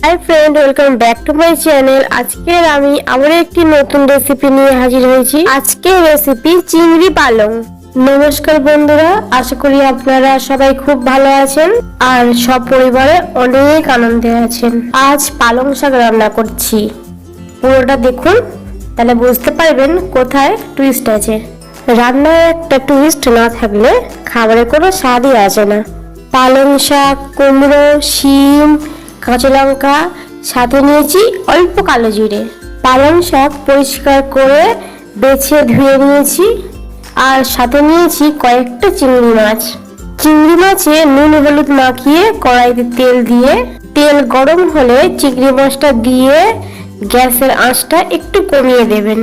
Hi friend, welcome back to my channel. আজকের আমি আবার একটি নতুন রেসিপি নিয়ে হাজির হয়েছি। আজকের রেসিপি চিংড়ি পালং। নমস্কার বন্ধুরা, আশা করি আপনারা সবাই খুব ভালো আছেন আর সব পরিবারে অনেক আনন্দে আছেন। আজ পালং শাক রান্না করছি, পুরোটা দেখুন, তাহলে বুঝতে পারবেন কোথায় টুইস্ট আছে। রান্নায় একটা টুইস্ট না থাকলে খাবারে কোনো স্বাদই আসে না। পালং শাক, কুমড়ো, শিম, কাঁচা লঙ্কা, সাথে নিয়েছি অল্প কালো জিরে। পালং শাক পরিষ্কার করে বেছে ধুয়ে নিয়েছি আর সাথে নিয়েছি কয়েকটা চিংড়ি মাছ। চিংড়ি মাছে নুন হলুদ মাখিয়ে কড়াইতে তেল দিয়ে, তেল গরম হলে চিংড়ি মাছটা দিয়ে গ্যাসের আঁচটা একটু কমিয়ে দেবেন।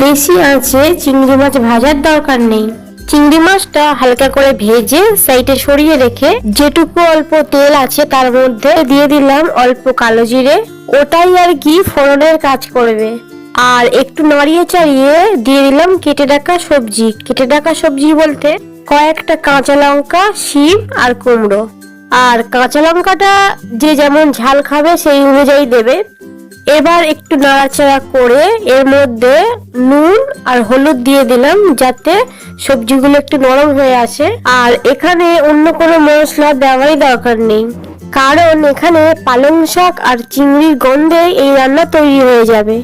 বেশি আঁচে চিংড়ি মাছ ভাজার দরকার নেই। চিংড়ি মাছটা হালকা করে ভেজে সাইডে সরিয়ে রেখে যেটুকু অল্প তেল আছে তার মধ্যে দিয়ে দিলাম অল্প কালো জিরে। ওটাই আর কি ফোড়নের কাজ করবে। আর একটু নাড়িয়ে চাড়িয়ে দিয়ে দিলাম কেটে রাখা সবজি বলতে কয়েকটা কাঁচা লঙ্কা, শিম আর কুমড়ো। আর কাঁচা লঙ্কাটা যে যেমন ঝাল খাবে সেই অনুযায়ী দেবে। এবার একটু নাড়াচাড়া করে এর মধ্যে নুন আর হলুদ দিয়ে দিলাম যাতে সবজিগুলো একটু নরম হয়ে আসে। আর এখানে অন্য কোনো মশলা দেওয়ারই দরকার নেই, কারণ এখানে পালং শাক আর চিংড়ির গন্ধে এই রান্না তৈরি হয়ে যাবে।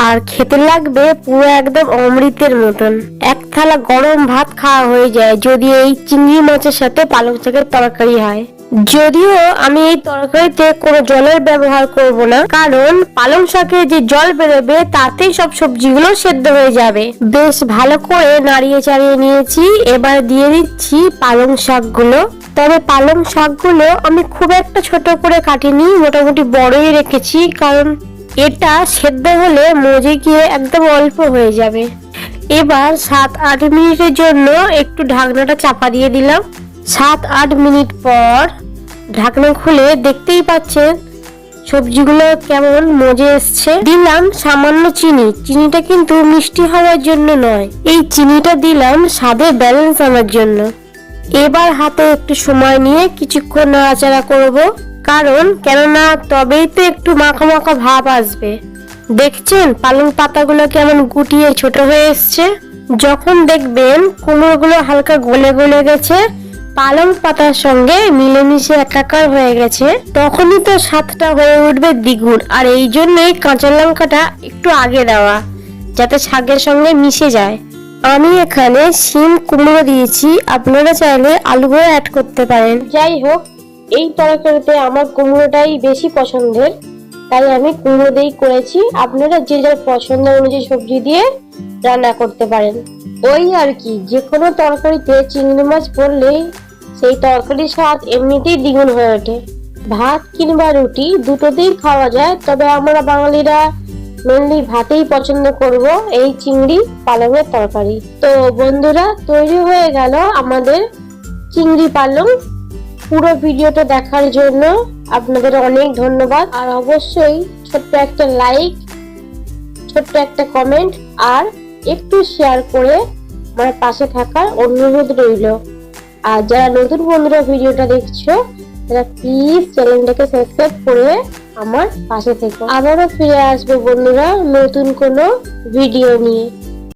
আর খেতে লাগবে পুরো একদম অমৃতের মতন। এক থালা গরম ভাত খাওয়া হয়ে যায় যদি এই চিংড়ি মাছের সাথে পালং শাকের তরকারি হয়। যদিও আমি এই তরকারিতে কোনো জলের ব্যবহার করব না, কারণ পালং শাকে যে জল বেরোবে তাতেই সব সবজিগুলো সেদ্ধ হয়ে যাবে। বেশ ভালো করে নাড়িয়ে চাড়িয়ে নিয়েছি। এবার দিয়ে দিচ্ছি পালং শাকগুলো। তবে পালং শাকগুলো আমি খুব একটা ছোট করে কাটিনি, মোটামুটি বড়ই রেখেছি, কারণ এটা সেদ্ধ হলে মজে গিয়ে একদম অল্প হয়ে যাবে। এবার 7-8 মিনিটের জন্য একটু ঢাকনাটা চাপা দিয়ে দিলাম। 7-8 মিনিট পর ঢাকনা খুলে দেখতেই পাচ্ছেন সবজিগুলো কেমন মজে এসছে। দিলাম সামান্য চিনি। চিনিটা কিন্তু মিষ্টি হওয়ার জন্য নয়, এই চিনিটা দিলাম স্বাদের ব্যালেন্স আনার জন্য। এবার হাতে একটু সময় নিয়ে কিছুক্ষণ নাড়াচাড়া করব, কারণ কেননা তবেই তো একটু মাখা মাখা ভাব আসবে। দেখছেন পালং পাতাগুলো কেমন গুটিয়ে ছোট হয়ে এসছে। যখন দেখবেন কুমড়োগুলো হালকা গলে গলে গেছে, পালং পাতার সঙ্গে মিলেমিশে একাকার হয়ে গেছে, তখনই তো স্বাদটা হয়ে উঠবে দ্বিগুণ। আর এই জন্যই কাঁচা লঙ্কাটা একটু আগে দেওয়া, যাতে শাকের সঙ্গে মিশে যায়। আমি এখানে শিম কুমড়ো দিয়েছি, আপনারা চাইলে আলুও অ্যাড করতে পারেন। যাই হোক, এই তরকারিতে আমার কুমড়োটাই বেশি পছন্দের, তাই আমি কুমড়ো দিয়েই করেছি। আপনারা যে যার পছন্দ অনুযায়ী সবজি দিয়ে রান্না করতে পারেন। ওই আর কি, যে কোনো তরকারিতে চিংড়ি মাছ পড়লেই সেই তরকারির স্বাদ এমনিতেই দ্বিগুণ হয়ে ওঠে। ভাত কিংবা রুটি দুটোতেই খাওয়া যায়, তবে আমরা বাঙালিরা মেনলি ভাতেই পছন্দ করব এই চিংড়ি পালংয়ের তরকারি। তো বন্ধুরা, তৈরি হয়ে গেল আমাদের চিংড়ি পালং। পুরো ভিডিওটা দেখার জন্য আপনাদের অনেক ধন্যবাদ। আর অবশ্যই ছোট্ট একটা লাইক, ছোট্ট একটা কমেন্ট আর একটু শেয়ার করে আমার পাশে থাকার অনুরোধ রইল। আর যারা নতুন বন্ধুরা ভিডিওটা দেখছো, তারা প্লিজ চ্যানেলটাকে সাবস্ক্রাইব করে আমার পাশে থেকো। আবারও ফিরে আসবো বন্ধুরা নতুন কোনো ভিডিও নিয়ে।